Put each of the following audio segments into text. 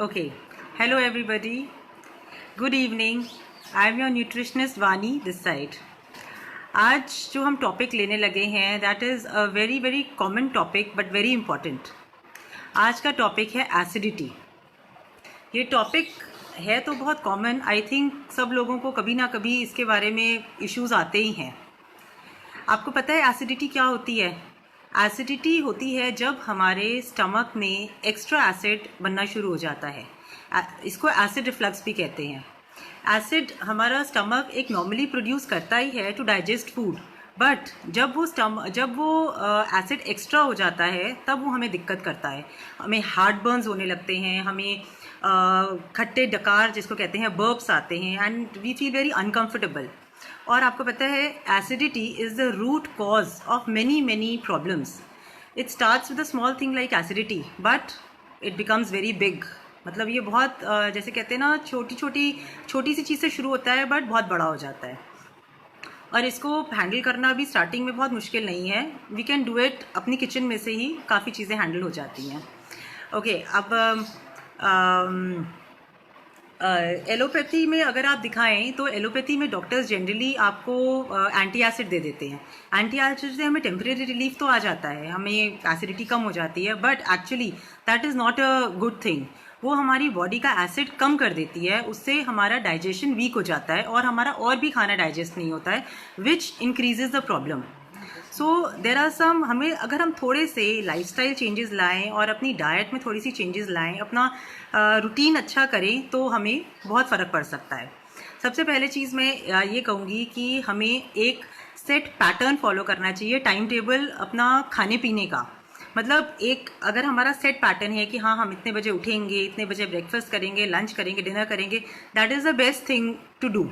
Okay. Hello, everybody. Good evening. I am your nutritionist Vani this side. आज जो हम topic लेने लगे हैं that is a very very common topic but very important. आज का टॉपिक है एसिडिटी. ये टॉपिक है तो बहुत कॉमन. आई थिंक सब लोगों को कभी ना कभी इसके बारे में इश्यूज आते ही हैं. आपको पता है एसिडिटी क्या होती है? एसिडिटी होती है जब हमारे स्टमक में एक्स्ट्रा एसिड बनना शुरू हो जाता है. इसको एसिड रिफ्लक्स भी कहते हैं. एसिड हमारा स्टमक एक नॉर्मली प्रोड्यूस करता ही है टू डाइजेस्ट फूड, बट जब वो एसिड एक्स्ट्रा हो जाता है तब वो हमें दिक्कत करता है. हमें हार्ट बर्न्स होने लगते हैं, हमें खट्टे डकार जिसको कहते हैं बर्प्स आते हैं and we feel very uncomfortable. और आपको पता है acidity is the root cause of many problems. It starts with a small thing like acidity but it becomes very big. मतलब ये बहुत जैसे कहते हैं ना छोटी सी चीज़ से शुरू होता है बट बहुत बड़ा हो जाता है. और इसको हैंडल करना भी स्टार्टिंग में बहुत मुश्किल नहीं है. We can do it. अपनी किचन में से ही काफ़ी चीज़ें हैंडल हो जाती हैं. ओके, अब एलोपैथी में अगर आप दिखाएं तो एलोपैथी में डॉक्टर्स जनरली आपको एंटी एसिड दे देते हैं. एंटी एसिड से हमें टेम्परेरी रिलीफ तो आ जाता है, हमें एसिडिटी कम हो जाती है, but actually that is not a good thing. वो हमारी बॉडी का एसिड कम कर देती है, उससे हमारा डाइजेशन वीक हो जाता है और हमारा और भी खाना डाइजेस्ट नहीं होता है, which increases the problem. So there are some, हमें अगर हम थोड़े से लाइफस्टाइल चेंजेस लाएं और अपनी डाइट में थोड़ी सी चेंजेस लाएं, अपना रूटीन अच्छा करें तो हमें बहुत फ़र्क पड़ सकता है. सबसे पहले चीज़ मैं ये कहूँगी कि हमें एक सेट पैटर्न फॉलो करना चाहिए, टाइम टेबल अपना खाने पीने का. मतलब एक अगर हमारा सेट पैटर्न है कि हाँ हम इतने बजे उठेंगे, इतने बजे ब्रेकफास्ट करेंगे, लंच करेंगे, डिनर करेंगे, that is the best thing to do.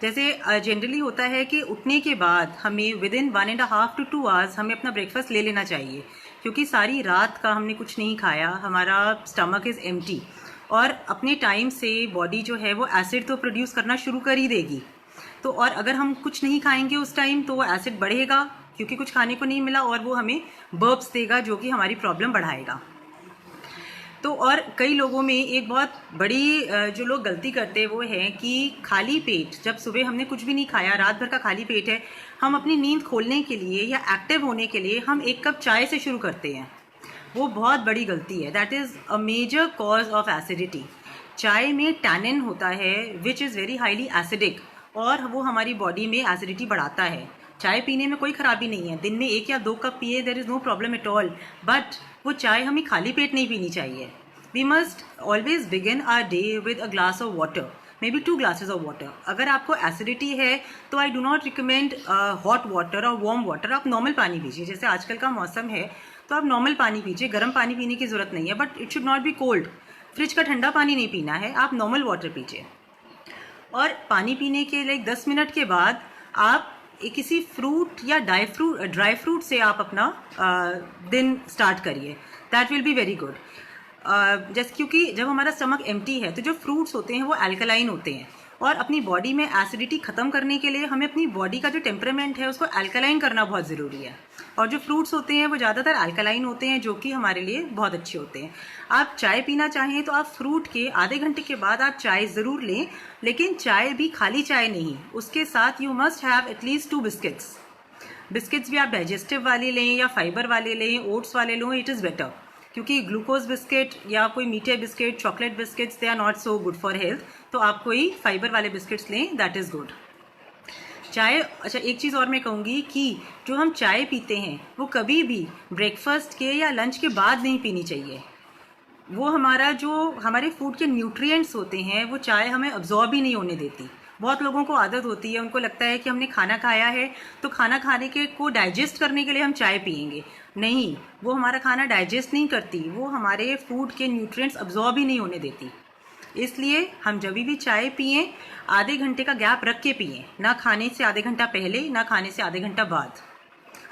जैसे जनरली होता है कि उठने के बाद हमें विद इन 1.5 to 2 hours हमें अपना ब्रेकफास्ट ले लेना चाहिए, क्योंकि सारी रात का हमने कुछ नहीं खाया, हमारा स्टमक इज़ एम्प्टी और अपने टाइम से बॉडी जो है वो एसिड तो प्रोड्यूस करना शुरू कर ही देगी. तो और अगर हम कुछ नहीं खाएंगे उस टाइम तो वो एसिड बढ़ेगा क्योंकि कुछ खाने को नहीं मिला और वो हमें बर्प्स देगा जो कि हमारी प्रॉब्लम बढ़ाएगा. तो और कई लोगों में एक बहुत बड़ी जो लोग गलती करते हैं वो है कि खाली पेट, जब सुबह हमने कुछ भी नहीं खाया, रात भर का खाली पेट है, हम अपनी नींद खोलने के लिए या एक्टिव होने के लिए हम 1 कप चाय से शुरू करते हैं. वो बहुत बड़ी गलती है. That is a major cause of acidity. चाय में टैनिन होता है which is very highly acidic और वो हमारी बॉडी में एसिडिटी बढ़ाता है. चाय पीने में कोई खराबी नहीं है, दिन में 1 या 2 कप पिए, there is no problem at all, but वो चाय हमें खाली पेट नहीं पीनी चाहिए. We must always begin our day with a glass of water, maybe 2 glasses of water. अगर आपको एसिडिटी है तो I do not recommend hot water और वार्म वाटर. आप नॉर्मल पानी पीजिए. जैसे आजकल का मौसम है तो आप नॉर्मल पानी पीजिए, गर्म पानी पीने की ज़रूरत नहीं है, but it should not be cold. Fridge का ठंडा पानी नहीं पीना है, आप नॉर्मल वाटर पीजिए. और पानी पीने के 10 मिनट के बाद आप किसी फ्रूट या ड्राई फ्रूट से आप अपना दिन स्टार्ट करिए. That will be very good. जैसे क्योंकि जब हमारा स्टमक एम्प्टी है तो जो फ्रूट्स होते हैं वो अल्कलाइन होते हैं और अपनी बॉडी में एसिडिटी ख़त्म करने के लिए हमें अपनी बॉडी का जो टेम्परामेंट है उसको अल्कलाइन करना बहुत ज़रूरी है. और जो फ्रूट्स होते हैं वो ज़्यादातर अल्कलाइन होते हैं जो कि हमारे लिए बहुत अच्छे होते हैं. आप चाय पीना चाहें तो आप फ्रूट के आधे घंटे के बाद आप चाय ज़रूर लें, लेकिन चाय भी खाली चाय नहीं, उसके साथ you must have at least 2 biscuits. Biscuits भी आप डाइजेस्टिव वाले लें या फाइबर वाले लें, ओट्स वाले लो, इट इज़ बेटर. क्योंकि ग्लूकोज बिस्किट या कोई मीठे biscuit, chocolate biscuits, they are not so good for health. तो आप कोई फाइबर वाले बिस्किट्स लें, दैट इज़ गुड. चाय, अच्छा एक चीज़ और मैं कहूँगी कि जो हम चाय पीते हैं वो कभी भी ब्रेकफास्ट के या लंच के बाद नहीं पीनी चाहिए. वो हमारे फूड के न्यूट्रिएंट्स होते हैं वो चाय हमें अब्जॉर्ब ही नहीं होने देती. बहुत लोगों को आदत होती है, उनको लगता है कि हमने खाना खाया है तो खाना खाने के को डाइजेस्ट करने के लिए हम चाय पियेंगे. नहीं, वो हमारा खाना डाइजेस्ट नहीं करती, वो हमारे फूड के न्यूट्रिएंट्स अब्जॉर्ब ही नहीं होने देती. इसलिए हम जब भी चाय पिएं आधे घंटे का गैप रख के पिएं, ना खाने से आधे घंटा पहले ना खाने से आधे घंटा बाद.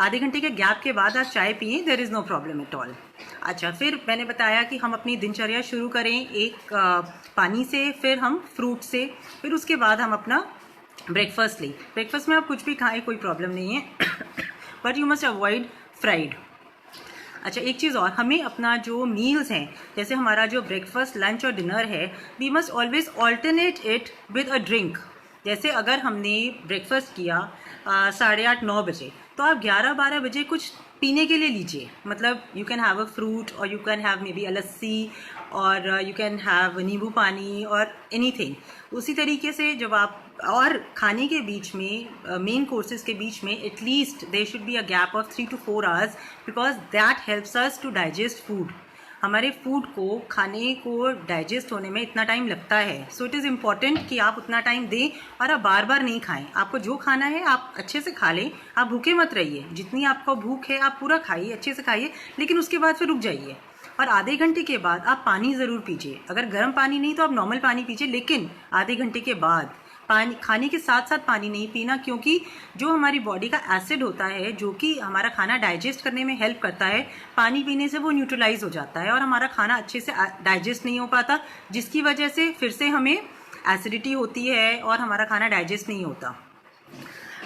आधे घंटे के गैप के बाद आप चाय पिएं, there is no problem at all. अच्छा, फिर मैंने बताया कि हम अपनी दिनचर्या शुरू करें एक पानी से, फिर हम फ्रूट से, फिर उसके बाद हम अपना ब्रेकफास्ट लें. ब्रेकफास्ट में आप कुछ भी खाएं, कोई प्रॉब्लम नहीं है, but you must avoid fried. अच्छा, एक चीज़ और, हमें अपना जो मील्स हैं, जैसे हमारा जो ब्रेकफास्ट, लंच और डिनर है, we must always alternate it with a drink. जैसे अगर हमने ब्रेकफास्ट किया 8:30-9 बजे, तो आप 11-12 बजे कुछ पीने के लिए लीजिए। मतलब you can have a fruit, और you can have maybe a lassi, और यू कैन हैव नींबू पानी और एनीथिंग। उसी तरीके से जब आप, और खाने के बीच में, मेन कोर्सेज के बीच में at least there should be a gap of 3 to 4 hours, because that helps us to digest food. हमारे फूड को, खाने को डाइजेस्ट होने में इतना टाइम लगता है, सो इट इज़ इम्पॉर्टेंट कि आप उतना टाइम दें, और आप बार बार नहीं खाएं। आपको जो खाना है आप अच्छे से खा लें, आप भूखे मत रहिए। जितनी आपको भूख है आप पूरा खाइए, अच्छे से खाइए, लेकिन उसके बाद फिर रुक जाइए। और आधे घंटे के बाद आप पानी ज़रूर पीजिए। अगर गर्म पानी नहीं तो आप नॉर्मल पानी पीजिए, लेकिन आधे घंटे के बाद पानी, खाने के साथ साथ पानी नहीं पीना, क्योंकि जो हमारी बॉडी का एसिड होता है, जो कि हमारा खाना डाइजेस्ट करने में हेल्प करता है, पानी पीने से वो न्यूट्रलाइज हो जाता है और हमारा खाना अच्छे से डाइजेस्ट नहीं हो पाता, जिसकी वजह से फिर से हमें एसिडिटी होती है और हमारा खाना डाइजेस्ट नहीं होता।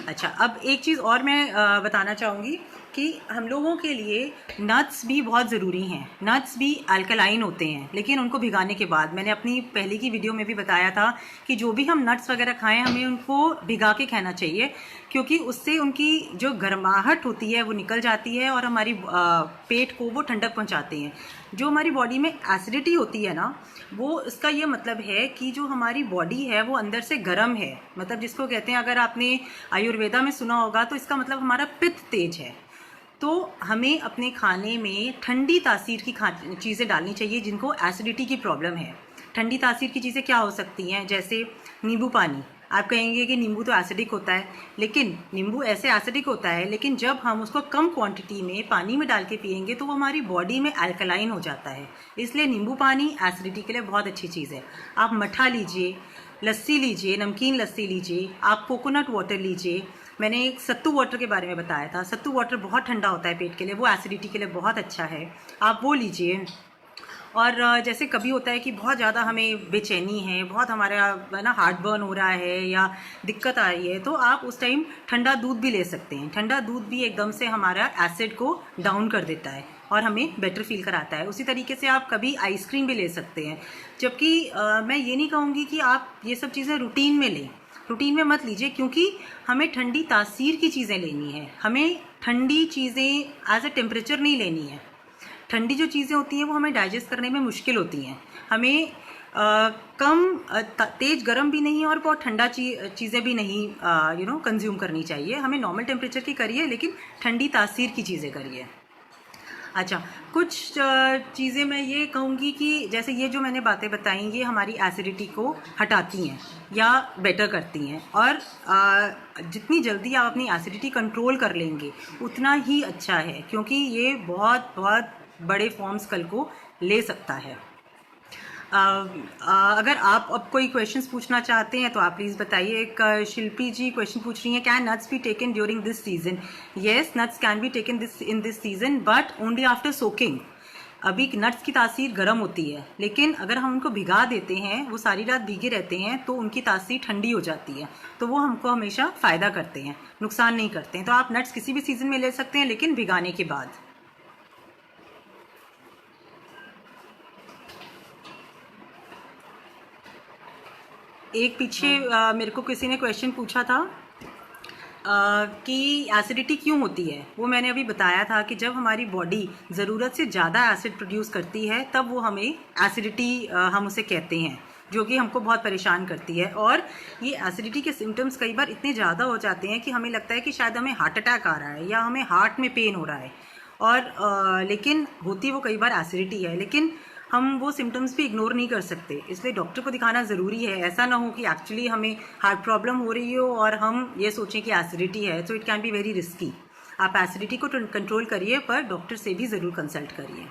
अच्छा, अब एक चीज़ और मैं बताना चाहूँगी कि हम लोगों के लिए नट्स भी बहुत ज़रूरी हैं। नट्स भी अल्कलाइन होते हैं, लेकिन उनको भिगाने के बाद, मैंने अपनी पहले की वीडियो में भी बताया था कि जो भी हम नट्स वगैरह खाएं, हमें उनको भिगा के खाना चाहिए, क्योंकि उससे उनकी जो गर्माहट होती है वो निकल जाती है और हमारी पेट को वो ठंडक पहुंचाते हैं। जो हमारी बॉडी में एसिडिटी होती है ना, वो, इसका ये मतलब है कि जो हमारी बॉडी है वो अंदर से गर्म है। मतलब जिसको कहते हैं, अगर आपने आयुर्वेदा में सुना होगा, तो इसका मतलब हमारा पित्त तेज है। तो हमें अपने खाने में ठंडी तासीर की चीज़ें डालनी चाहिए जिनको एसिडिटी की प्रॉब्लम है। ठंडी तासीर की चीज़ें क्या हो सकती हैं, जैसे नींबू पानी। आप कहेंगे कि नींबू तो एसिडिक होता है, लेकिन नींबू ऐसे एसिडिक होता है, लेकिन जब हम उसको कम क्वांटिटी में पानी में डाल के पियेंगे तो वो हमारी बॉडी में अल्कलाइन हो जाता है। इसलिए नींबू पानी एसिडिटी के लिए बहुत अच्छी चीज़ है। आप मठा लीजिए, लस्सी लीजिए, नमकीन लस्सी लीजिए, आप कोकोनट वाटर लीजिए। मैंने एक सत्तू वाटर के बारे में बताया था, सत्तू वाटर बहुत ठंडा होता है पेट के लिए, वो एसिडिटी के लिए बहुत अच्छा है, आप वो लीजिए। और जैसे कभी होता है कि बहुत ज़्यादा हमें बेचैनी है, बहुत हमारा ना हार्ट बर्न हो रहा है या दिक्कत आ रही है, तो आप उस टाइम ठंडा दूध भी ले सकते हैं। ठंडा दूध भी एकदम से हमारा एसिड को डाउन कर देता है और हमें बेटर फील कराता है। उसी तरीके से आप कभी आइसक्रीम भी ले सकते हैं। जबकि मैं ये नहीं कहूँगी कि आप ये सब चीज़ें रूटीन में लें, रूटीन में मत लीजिए, क्योंकि हमें ठंडी तासीर की चीज़ें लेनी है। हमें ठंडी चीज़ें एज अ टेम्परेचर नहीं लेनी है। ठंडी जो चीज़ें होती हैं वो हमें डाइजेस्ट करने में मुश्किल होती हैं। हमें कम तेज गर्म भी नहीं और बहुत ठंडा चीज़ें भी नहीं कंज्यूम करनी चाहिए। हमें नॉर्मल टेम्परेचर की करिए, लेकिन ठंडी तासीर की चीज़ें करिए। अच्छा, कुछ चीज़ें मैं ये कहूँगी कि जैसे ये जो मैंने बातें बताई, ये हमारी एसिडिटी को हटाती हैं या बेटर करती हैं, और जितनी जल्दी आप अपनी एसिडिटी कंट्रोल कर लेंगे उतना ही अच्छा है, क्योंकि ये बहुत बहुत बड़े फॉर्म्स कल को ले सकता है। अगर आप अब कोई क्वेश्चंस पूछना चाहते हैं तो आप प्लीज़ बताइए। एक शिल्पी जी क्वेश्चन पूछ रही हैं, can nuts be taken during this season? Yes, nuts can be taken in this season, but only after soaking. अभी नट्स की तासीर गर्म होती है, लेकिन अगर हम उनको भिगा देते हैं, वो सारी रात भीगे रहते हैं, तो उनकी तासीर ठंडी हो जाती है, तो वो हमको हमेशा फ़ायदा करते हैं, नुकसान नहीं करते हैं। तो आप नट्स किसी भी सीज़न में ले सकते हैं, लेकिन भिगाने के बाद। एक पीछे मेरे को किसी ने क्वेश्चन पूछा था कि एसिडिटी क्यों होती है। वो मैंने अभी बताया था कि जब हमारी बॉडी ज़रूरत से ज़्यादा एसिड प्रोड्यूस करती है, तब वो हमें एसिडिटी हम उसे कहते हैं, जो कि हमको बहुत परेशान करती है। और ये एसिडिटी के सिम्टम्स कई बार इतने ज़्यादा हो जाते हैं कि हमें लगता है कि शायद हमें हार्ट अटैक आ रहा है या हमें हार्ट में पेन हो रहा है, और लेकिन होती वो कई बार एसिडिटी है। लेकिन हम वो सिम्टम्स भी इग्नोर नहीं कर सकते, इसलिए डॉक्टर को दिखाना ज़रूरी है। ऐसा ना हो कि एक्चुअली हमें हार्ट प्रॉब्लम हो रही हो और हम ये सोचें कि एसिडिटी है, तो it can be very risky. आप एसिडिटी को कंट्रोल करिए, पर डॉक्टर से भी ज़रूर कंसल्ट करिए।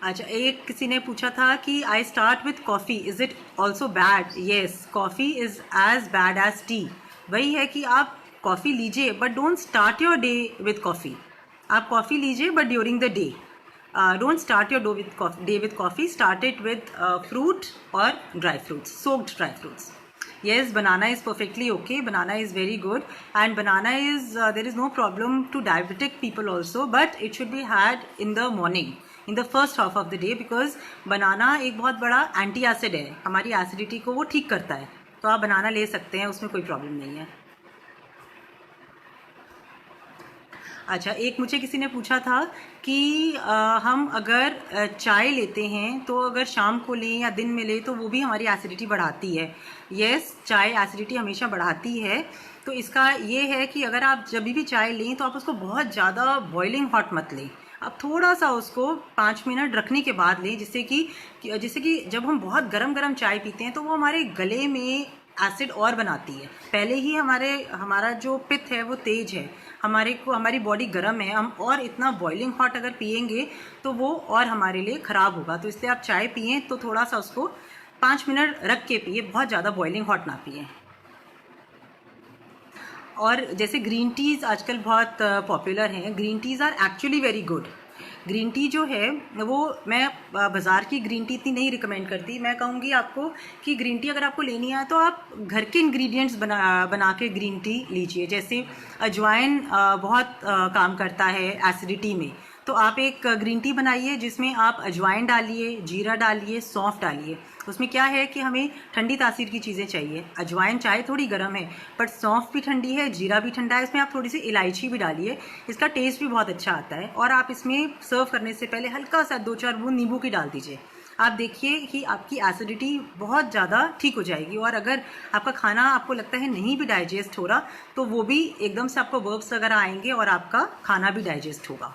अच्छा, एक किसी ने पूछा था कि I start with coffee, is it also bad? Yes, coffee is as bad as tea. वही है कि आप कॉफ़ी लीजिए, but don't start your day with coffee. आप कॉफ़ी लीजिए, but during the day. Don't start your day with coffee, start it with fruit और dry fruits, soaked dry fruits. Yes, banana is perfectly okay. Banana is very good, and banana is there is no problem to diabetic people also, but it should be had in the morning, in the first half of the day, because banana एक बहुत बड़ा anti acid है, हमारी acidity को वो ठीक करता है. तो आप बनाना ले सकते हैं, उसमें कोई प्रॉब्लम नहीं है. अच्छा, एक मुझे किसी ने पूछा था कि हम अगर चाय लेते हैं तो अगर शाम को लें या दिन में लें तो वो भी हमारी एसिडिटी बढ़ाती है. यस, चाय एसिडिटी हमेशा बढ़ाती है. तो इसका ये है कि अगर आप जब भी चाय लें तो आप उसको बहुत ज़्यादा बॉइलिंग हॉट मत लें. आप थोड़ा सा उसको 5 मिनट रखने के बाद लें, जिससे कि जब हम बहुत गरम गरम चाय पीते हैं तो वो हमारे गले में एसिड और बनाती है. पहले ही हमारा जो पित्त है वो तेज है, हमारी बॉडी गर्म है, हम और इतना बॉइलिंग हॉट अगर पियेंगे तो वो और हमारे लिए ख़राब होगा. तो इसलिए आप चाय पिएं तो थोड़ा सा उसको 5 मिनट रख के पिए, बहुत ज़्यादा बॉइलिंग हॉट ना पिए. और जैसे ग्रीन टीज़ आजकल बहुत पॉपुलर हैं. Green teas are actually very good. Green tea जो है वो, मैं बाज़ार की ग्रीन टी इतनी नहीं रिकमेंड करती. मैं कहूँगी आपको कि ग्रीन टी अगर आपको लेनी है तो आप घर के इंग्रेडिएंट्स बना के ग्रीन टी लीजिए. जैसे अजवाइन बहुत काम करता है एसिडिटी में. तो आप एक ग्रीन टी बनाइए जिसमें आप अजवाइन डालिए, जीरा डालिए, सौंफ डालिए. उसमें क्या है कि हमें ठंडी तासीर की चीज़ें चाहिए. अजवाइन चाय थोड़ी गर्म है, बट सौंफ भी ठंडी है, जीरा भी ठंडा है. इसमें आप थोड़ी सी इलायची भी डालिए, इसका टेस्ट भी बहुत अच्छा आता है. और आप इसमें सर्व करने से पहले हल्का सा 2-4 बूंद नींबू की डाल दीजिए. आप देखिए कि आपकी एसिडिटी बहुत ज़्यादा ठीक हो जाएगी. और अगर आपका खाना आपको लगता है नहीं भी डाइजेस्ट हो रहा तो वो भी एकदम से आपको वर्ब्स वगैरह आएंगे और आपका खाना भी डाइजेस्ट होगा.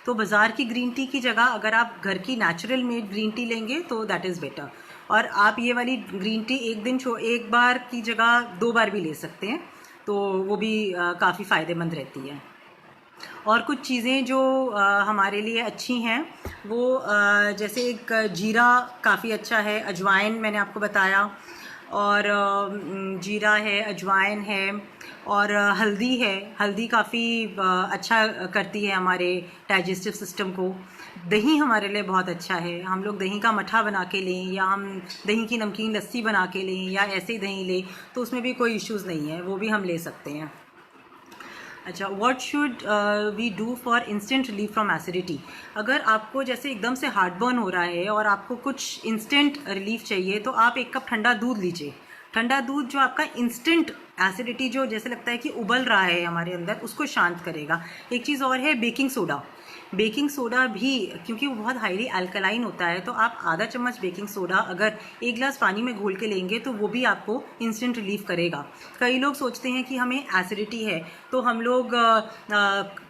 तो बाज़ार की ग्रीन टी की जगह अगर आप घर की नेचुरल मेड ग्रीन टी लेंगे तो दैट इज़ बेटर. और आप ये वाली ग्रीन टी एक बार की जगह 2 बार भी ले सकते हैं, तो वो भी काफ़ी फ़ायदेमंद रहती है. और कुछ चीज़ें जो हमारे लिए अच्छी हैं वो जैसे एक जीरा काफ़ी अच्छा है, अजवाइन मैंने आपको बताया, और जीरा है, अजवाइन है, और हल्दी है. हल्दी काफ़ी अच्छा करती है हमारे डाइजेस्टिव सिस्टम को. दही हमारे लिए बहुत अच्छा है. हम लोग दही का मट्ठा बना के लें, या हम दही की नमकीन लस्सी बना के लें, या ऐसे ही दही लें, तो उसमें भी कोई इश्यूज़ नहीं है, वो भी हम ले सकते हैं. अच्छा, what should we do for instant relief from acidity. अगर आपको जैसे एकदम से हार्टबर्न हो रहा है और आपको कुछ इंस्टेंट रिलीफ चाहिए तो आप 1 कप ठंडा दूध लीजिए. ठंडा दूध जो आपका इंस्टेंट एसिडिटी जो जैसे लगता है कि उबल रहा है हमारे अंदर, उसको शांत करेगा. एक चीज़ और है, बेकिंग सोडा. बेकिंग सोडा भी, क्योंकि वो बहुत हाईली अल्कलाइन होता है, तो आप आधा चम्मच बेकिंग सोडा अगर 1 गिलास पानी में घोल के लेंगे तो वो भी आपको इंस्टेंट रिलीफ करेगा. कई लोग सोचते हैं कि हमें एसिडिटी है तो हम लोग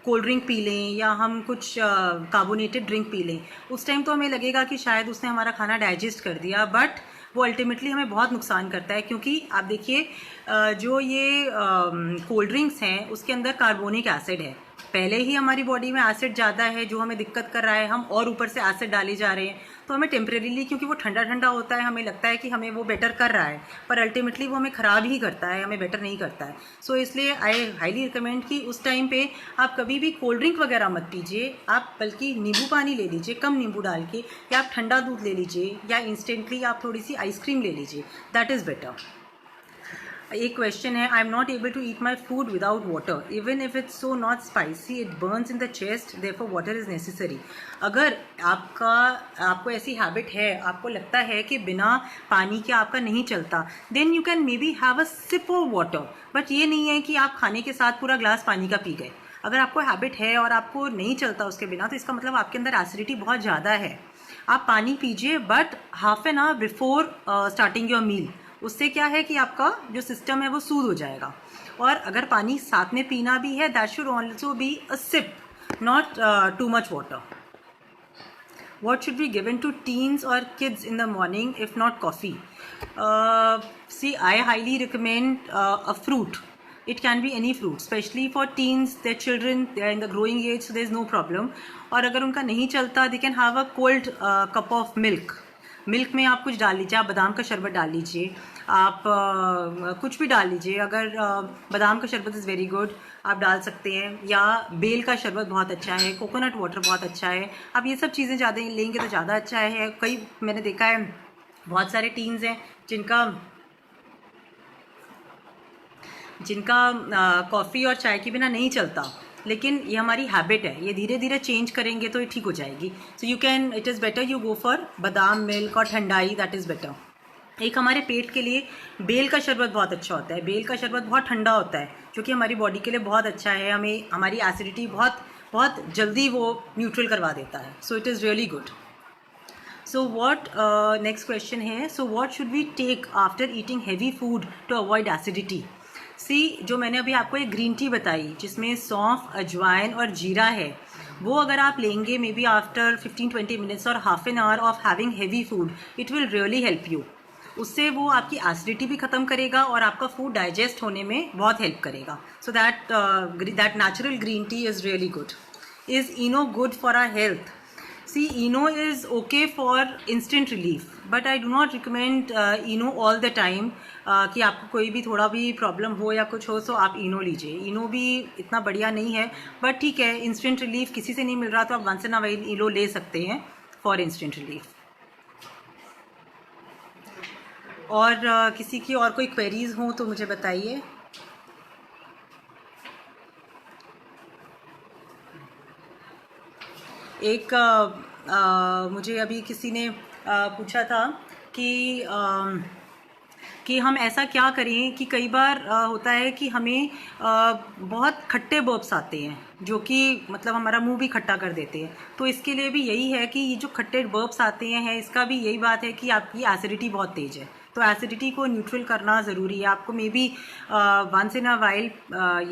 कोल्ड ड्रिंक पी लें या हम कुछ कार्बोनेटेड ड्रिंक पी लें. उस टाइम तो हमें लगेगा कि शायद उसने हमारा खाना डाइजेस्ट कर दिया, बट वो अल्टीमेटली हमें बहुत नुकसान करता है. क्योंकि आप देखिए जो ये कोल्ड ड्रिंक्स हैं उसके अंदर कार्बोनिक एसिड है. पहले ही हमारी बॉडी में एसिड ज़्यादा है जो हमें दिक्कत कर रहा है, हम और ऊपर से एसिड डाले जा रहे हैं. तो हमें टेम्परेरीली, क्योंकि वो ठंडा ठंडा होता है, हमें लगता है कि हमें वो बेटर कर रहा है, पर अल्टीमेटली वो हमें ख़राब ही करता है, हमें बेटर नहीं करता है. सो इसलिए आई हाईली रिकमेंड कि उस टाइम पे आप कभी भी कोल्ड ड्रिंक वगैरह मत पीजिए. आप बल्कि नींबू पानी ले लीजिए, कम नींबू डाल के, या आप ठंडा दूध ले लीजिए, या इंस्टेंटली आप थोड़ी सी आइसक्रीम ले लीजिए. That is better. एक क्वेश्चन है, I am not able to eat my food without water even if it's so not spicy, it burns in the chest, therefore water is necessary. अगर आपको ऐसी habit है, आपको लगता है कि बिना पानी के आपका नहीं चलता, then you can maybe have a sip of water. But ये नहीं है कि आप खाने के साथ पूरा ग्लास पानी का पी गए. अगर आपको हैबिट है और आपको नहीं चलता उसके बिना, तो इसका मतलब आपके अंदर एसिडिटी बहुत ज़्यादा है. आप पानी पीजिए, but half an hour before starting your meal. उससे क्या है कि आपका जो सिस्टम है वो सूद हो जाएगा. और अगर पानी साथ में पीना भी है, that should also be a sip, not too much water. What should be given to teens or kids in the morning if not coffee? See, I highly recommend a fruit. It can be any fruit, especially for teens, their children, they are in the growing age, so there is no problem. और अगर उनका नहीं चलता, they can have a cold cup of milk. Milk में आप कुछ डाल लीजिए, आप बादाम का शरबत डाल लीजिए, आप कुछ भी डाल लीजिए. अगर बादाम का शरबत इज़ वेरी गुड, आप डाल सकते हैं, या बेल का शरबत बहुत अच्छा है, कोकोनट वाटर बहुत अच्छा है. आप ये सब चीज़ें ज़्यादा लेंगे तो ज़्यादा अच्छा है. मैंने देखा है बहुत सारे टीन्स हैं जिनका जिनका कॉफ़ी और चाय के बिना नहीं चलता, लेकिन ये हमारी हैबिट है, ये धीरे धीरे चेंज करेंगे तो ये ठीक हो जाएगी. So you can, it is better you go for बादाम मिल्क और ठंडाई, दैट इज़ बेटर. एक हमारे पेट के लिए बेल का शरबत बहुत अच्छा होता है. बेल का शरबत बहुत ठंडा होता है, जो कि हमारी बॉडी के लिए बहुत अच्छा है. हमें हमारी एसिडिटी बहुत बहुत जल्दी वो न्यूट्रल करवा देता है. So it is really good. So what next question है, so what should we take after eating heavy food to avoid acidity. See, जो मैंने अभी आपको एक ग्रीन टी बताई जिसमें सौंफ, अजवाइन और जीरा है, वो अगर आप लेंगे मे बी आफ्टर 15-20 मिनट्स और half an hour of having heavy food, it will really help you. उससे वो आपकी एसिडिटी भी ख़त्म करेगा और आपका फूड डाइजेस्ट होने में बहुत हेल्प करेगा. So that natural green tea is really good. Is Eno good for our health? See, Eno is okay for instant relief, but I do not recommend Eno all the time. कि आपको कोई भी थोड़ा भी problem हो या कुछ हो तो आप Eno लीजिए. Eno भी इतना बढ़िया नहीं है, बट ठीक है, इंस्टेंट रिलीफ किसी से नहीं मिल रहा तो आप once in a while Eno ले सकते हैं फॉर इंस्टेंट रिलीफ. और किसी की और कोई क्वेरीज हो तो मुझे बताइए. एक मुझे अभी किसी ने पूछा था कि हम ऐसा क्या करें कि कई बार होता है कि हमें बहुत खट्टे बर्प्स आते हैं जो कि मतलब हमारा मुंह भी खट्टा कर देते हैं. तो इसके लिए भी यही है कि ये जो खट्टे बर्प्स आते हैं, इसका भी यही बात है कि आपकी एसिडिटी बहुत तेज़ है. तो एसिडिटी को न्यूट्रल करना ज़रूरी है. आपको maybe once in a while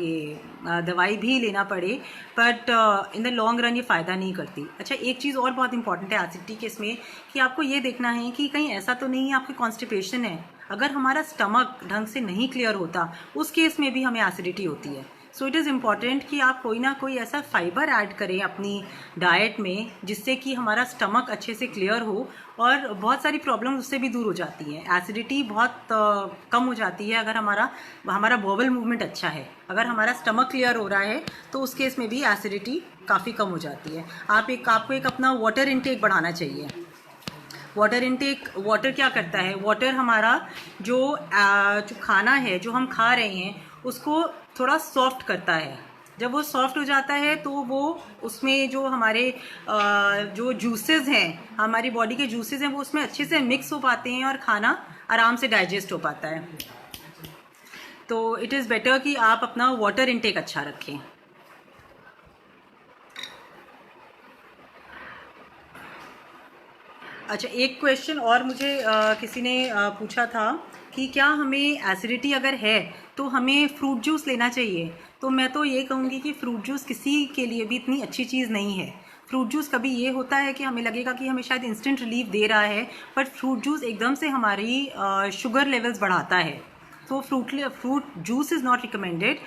ये दवाई भी लेना पड़े, but in the long run ये फ़ायदा नहीं करती. अच्छा, एक चीज़ और बहुत इंपॉर्टेंट है एसिडिटी के इसमें कि आपको ये देखना है कि कहीं ऐसा तो नहीं है आपकी कॉन्स्टिपेशन है. अगर हमारा स्टमक ढंग से नहीं क्लियर होता, उस केस में भी हमें एसिडिटी होती है. सो इट इज़ इम्पॉर्टेंट कि आप कोई ना कोई ऐसा फाइबर ऐड करें अपनी डाइट में जिससे कि हमारा स्टमक अच्छे से क्लियर हो और बहुत सारी प्रॉब्लम उससे भी दूर हो जाती हैं. एसिडिटी बहुत कम हो जाती है अगर हमारा बॉवल मूवमेंट अच्छा है. अगर हमारा स्टमक क्लियर हो रहा है तो उस केस में भी एसिडिटी काफ़ी कम हो जाती है. आपको एक अपना वाटर इनटेक बढ़ाना चाहिए. वाटर क्या करता है? वाटर हमारा जो खाना है जो हम खा रहे हैं उसको थोड़ा सॉफ्ट करता है. जब वो सॉफ्ट हो जाता है तो वो उसमें जो हमारे जो जूसेस हैं, हमारी बॉडी के जूसेस हैं, वो उसमें अच्छे से मिक्स हो पाते हैं और खाना आराम से डाइजेस्ट हो पाता है. तो इट इज़ बेटर कि आप अपना वाटर इनटेक अच्छा रखें. अच्छा, एक क्वेश्चन और मुझे किसी ने पूछा था कि क्या हमें एसिडिटी अगर है तो हमें फ्रूट जूस लेना चाहिए. तो मैं तो ये कहूँगी कि फ्रूट जूस किसी के लिए भी इतनी अच्छी चीज़ नहीं है. फ्रूट जूस कभी ये होता है कि हमें लगेगा कि हमें शायद इंस्टेंट रिलीफ दे रहा है, बट फ्रूट जूस एकदम से हमारी शुगर लेवल्स बढ़ाता है. तो fruit juice is not recommended.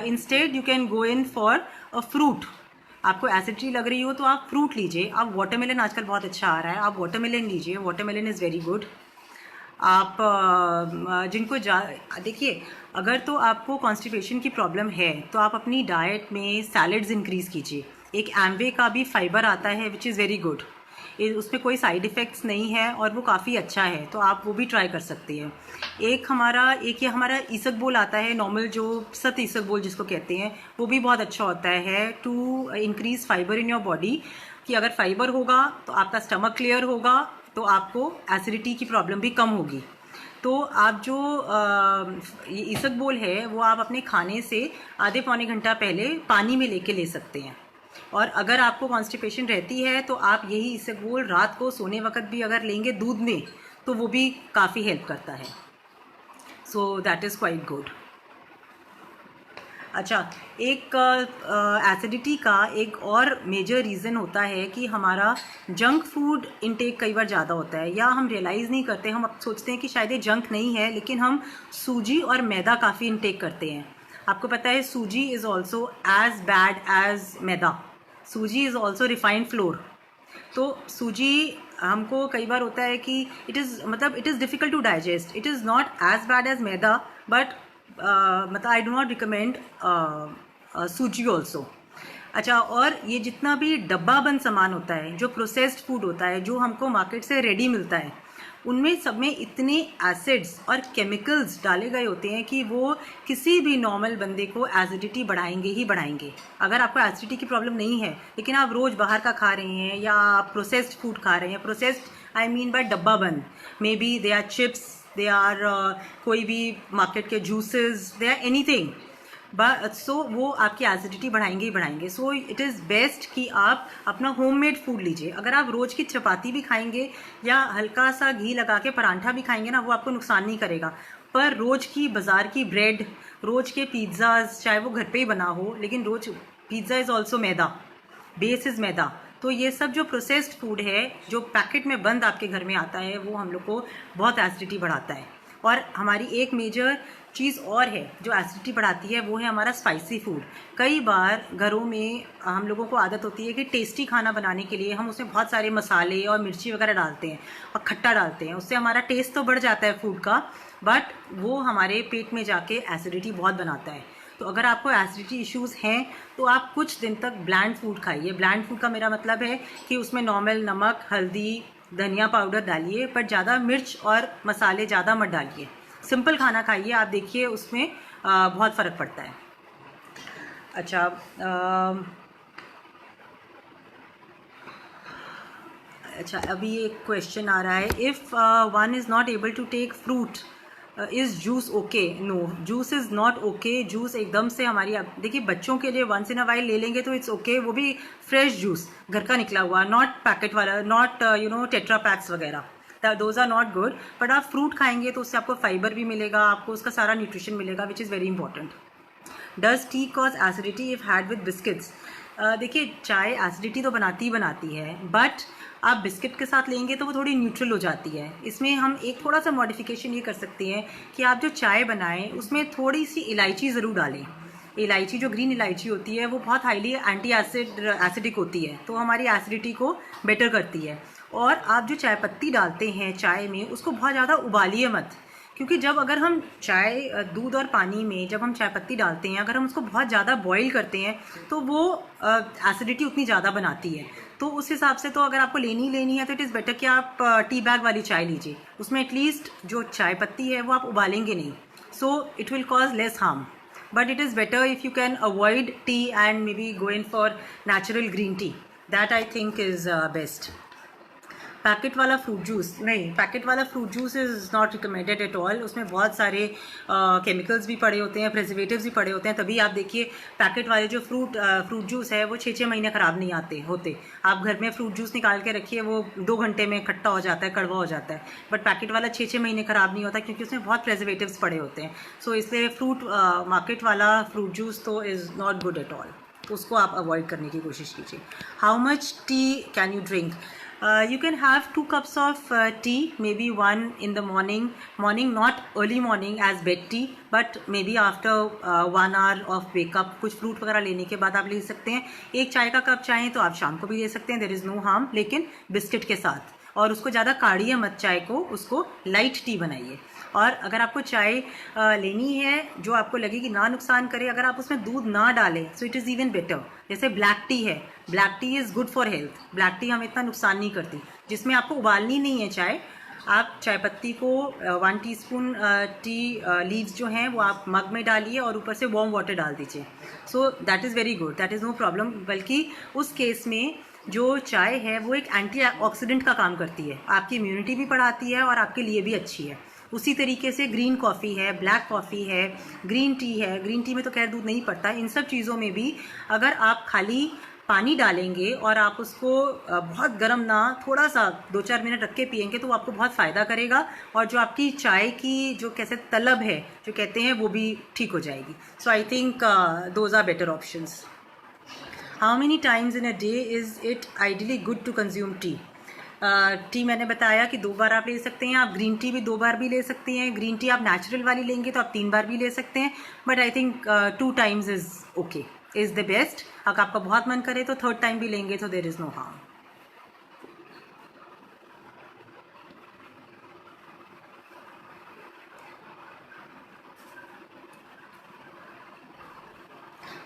Instead you can go in for a fruit. आपको एसिडिटी लग रही हो तो आप फ्रूट लीजिए. आप वाटरमेलन आजकल बहुत अच्छा आ रहा है, आप वाटरमेलन लीजिए. Watermelon is very good. आप जिनको देखिए, अगर तो आपको कॉन्स्टिपेशन की प्रॉब्लम है तो आप अपनी डाइट में सैलड्स इंक्रीज़ कीजिए. एक एम्वे का भी फाइबर आता है विच इज़ वेरी गुड. उसमें कोई साइड इफ़ेक्ट्स नहीं है और वो काफ़ी अच्छा है, तो आप वो भी ट्राई कर सकती हैं. एक ये हमारा ईसबगोल आता है नॉर्मल, जो सत ईसबगोल जिसको कहते हैं, वो भी बहुत अच्छा होता है to increase fibre in your body. कि अगर फाइबर होगा तो आपका स्टमक क्लियर होगा तो आपको एसिडिटी की प्रॉब्लम भी कम होगी. तो आप जो ईसबगोल है वो आप अपने खाने से आधे पौने घंटा पहले पानी में लेके ले सकते हैं. और अगर आपको कॉन्स्टिपेशन रहती है तो आप यही ईसबगोल रात को सोने वक्त भी अगर लेंगे दूध में तो वो भी काफ़ी हेल्प करता है. सो दैट इज़ क्वाइट गुड. अच्छा, एक एसिडिटी का एक और मेजर रीज़न होता है कि हमारा जंक फूड इंटेक कई बार ज़्यादा होता है, या हम रियलाइज़ नहीं करते. हम अब सोचते हैं कि शायद ये जंक नहीं है, लेकिन हम सूजी और मैदा काफ़ी इंटेक करते हैं. आपको पता है sooji is also as bad as maida. Sooji is also refined floor. तो सूजी हमको कई बार होता है कि it is difficult to digest. It is not as bad as maida, but I do not recommend sooji also. अच्छा, और ये जितना भी डब्बा बंद सामान होता है, जो प्रोसेस्ड फूड होता है, जो हमको मार्केट से रेडी मिलता है, उनमें सब में इतने एसिड्स और केमिकल्स डाले गए होते हैं कि वो किसी भी नॉर्मल बंदे को एसिडिटी बढ़ाएंगे ही बढ़ाएंगे। अगर आपको एसिडिटी की प्रॉब्लम नहीं है लेकिन आप रोज़ बाहर का खा रहे हैं या आप प्रोसेस्ड फूड खा रहे हैं, प्रोसेस्ड आई मीन बाय डब्बा बंद, maybe they are chips, they are कोई भी मार्केट के juices, they are anything, so वो आपकी एसिडिटी बढ़ाएंगे ही बढ़ाएंगे। सो इट इज़ बेस्ट कि आप अपना होममेड फूड लीजिए। अगर आप रोज़ की चपाती भी खाएंगे या हल्का सा घी लगा के परांठा भी खाएंगे ना, वो आपको नुकसान नहीं करेगा। पर रोज़ की बाज़ार की ब्रेड, रोज़ के पिज़्ज़ाज, चाहे वो घर पे ही बना हो, लेकिन रोज़ pizza is also maida, base is maida. तो ये सब जो प्रोसेस्ड फूड है, जो पैकेट में बंद आपके घर में आता है, वो हम लोग को बहुत एसिडिटी बढ़ाता है। और हमारी एक मेजर चीज़ और है जो एसिडिटी बढ़ाती है, वो है हमारा स्पाइसी फूड। कई बार घरों में हम लोगों को आदत होती है कि टेस्टी खाना बनाने के लिए हम उसमें बहुत सारे मसाले और मिर्ची वगैरह डालते हैं और खट्टा डालते हैं। उससे हमारा टेस्ट तो बढ़ जाता है फूड का, बट वो हमारे पेट में जाके एसिडिटी बहुत बनाता है। तो अगर आपको एसिडिटी इश्यूज़ हैं तो आप कुछ दिन तक ब्लैंड फूड खाइए। ब्लैंड फूड का मेरा मतलब है कि उसमें नॉर्मल नमक, हल्दी, धनिया पाउडर डालिए, पर ज़्यादा मिर्च और मसाले ज़्यादा मत डालिए। सिंपल खाना खाइए, आप देखिए उसमें बहुत फ़र्क पड़ता है। अच्छा, अभी एक क्वेश्चन आ रहा है, if one is not able to take fruit, is juice okay? No, juice is not okay. Juice एकदम से हमारी, देखिए बच्चों के लिए वंस इन अ वाइल ले लेंगे तो इट्स ओके, वो भी फ्रेश जूस घर का निकला हुआ, नॉट पैकेट वाला, नॉट टेट्रा पैक्स वगैरह, those are not good. But आप फ्रूट खाएंगे तो उससे आपको फाइबर भी मिलेगा, आपको उसका सारा न्यूट्रिशन मिलेगा, विच is very important. Does T cause acidity if had with biscuits? देखिए चाय एसिडिटी तो बनाती ही बनाती है, बट आप बिस्किट के साथ लेंगे तो वो थोड़ी न्यूट्रल हो जाती है। इसमें हम एक थोड़ा सा मॉडिफिकेशन ये कर सकते हैं कि आप जो चाय बनाएं उसमें थोड़ी सी इलायची ज़रूर डालें। इलायची, जो ग्रीन इलायची होती है, वो बहुत हाईली एंटी एसिडिक होती है, तो हमारी एसिडिटी को बेटर करती है। और आप जो चाय पत्ती डालते हैं चाय में, उसको बहुत ज़्यादा उबालिए मत, क्योंकि जब अगर हम चाय, दूध और पानी में जब हम चाय पत्ती डालते हैं, अगर हम उसको बहुत ज़्यादा बॉईल करते हैं तो वो एसिडिटी उतनी ज़्यादा बनाती है। तो उस हिसाब से तो अगर आपको लेनी है तो इट इज़ बेटर कि आप टी बैग वाली चाय लीजिए, उसमें एटलीस्ट जो चाय पत्ती है वो आप उबालेंगे नहीं, so it will cause less harm. But it is better if you can avoid T and may be go in for natural green T, that I think is best. Packet वाला fruit juice नहीं, packet वाला fruit juice is not recommended at all. उसमें बहुत सारे chemicals भी पड़े होते हैं, प्रिजर्वेटिव्स भी पड़े होते हैं। तभी आप देखिए पैकेट वाले जो फ्रूट जूस है वो 6-6 महीने ख़राब नहीं होते। आप घर में फ्रूट जूस निकाल के रखिए, वो 2 घंटे में खट्टा हो जाता है, कड़वा हो जाता है। बट पैकेट वाला 6-6 महीने ख़राब नहीं होता, क्योंकि उसमें बहुत प्रिजर्वेटिव्स पड़े होते हैं। सो इसलिए मार्केट वाला फ्रूट जूस तो is not good at all, तो उसको आप अवॉइड करने की कोशिश कीजिए। How much T can you drink? You can have 2 cups of tea, maybe 1 in the morning, not early morning as bed tea, but maybe after 1 hour of wake up, कुछ fruit वगैरह लेने के बाद आप ले सकते हैं। एक चाय का कप चाहें तो आप शाम को भी ले सकते हैं, देयर इज़ नो हार्म, लेकिन बिस्किट के साथ। और उसको ज़्यादा काढ़िए मत चाय को, उसको लाइट टी बनाइए। और अगर आपको चाय लेनी है जो आपको लगे कि ना नुकसान करे, अगर आप उसमें दूध ना डालें, सो इट इज़ इवन बेटर। जैसे ब्लैक टी है, black T is good for health, black T हमें इतना नुकसान नहीं करती, जिसमें आपको उबालनी नहीं है चाय। आप चाय पत्ती को 1 टीस्पून टी लीव्स जो हैं वो आप मग में डालिए और ऊपर से वार्म वाटर डाल दीजिए, so that is very good, that is no problem. बल्कि उस केस में जो चाय है वो एक एंटीऑक्सीडेंट का काम करती है, आपकी इम्यूनिटी भी बढ़ाती है और आपके लिए भी अच्छी है। उसी तरीके से ग्रीन कॉफ़ी है, ब्लैक कॉफ़ी है, ग्रीन टी है, ग्रीन टी में तो खैर दूध नहीं पड़ता। इन सब चीज़ों में भी अगर आप खाली पानी डालेंगे और आप उसको बहुत गर्म ना, थोड़ा सा 2-4 मिनट रख के पियेंगे तो वो आपको बहुत फ़ायदा करेगा, और जो आपकी चाय की जो कैसे तलब है जो कहते हैं, वो भी ठीक हो जाएगी। So I think those are better options. How many times in a day is it ideally good to consume tea? Tea मैंने बताया कि 2 बार आप ले सकते हैं। आप ग्रीन टी भी 2 बार भी ले सकते हैं। ग्रीन टी आप नेचुरल वाली लेंगे तो आप 3 बार भी ले सकते हैं, but I think 2 times is okay, is the best. अगर आपका बहुत मन करे तो 3rd टाइम भी लेंगे तो there is no harm.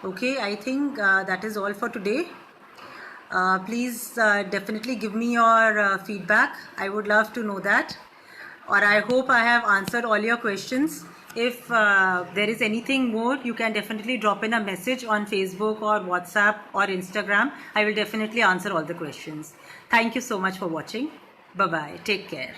Okay, I think that is all for today. Please definitely give me your feedback. I would love to know that. or I hope I have answered all your questions. If there is anything more, you can definitely drop in a message on Facebook or WhatsApp or Instagram. I will definitely answer all the questions. Thank you so much for watching. Bye bye. Take care.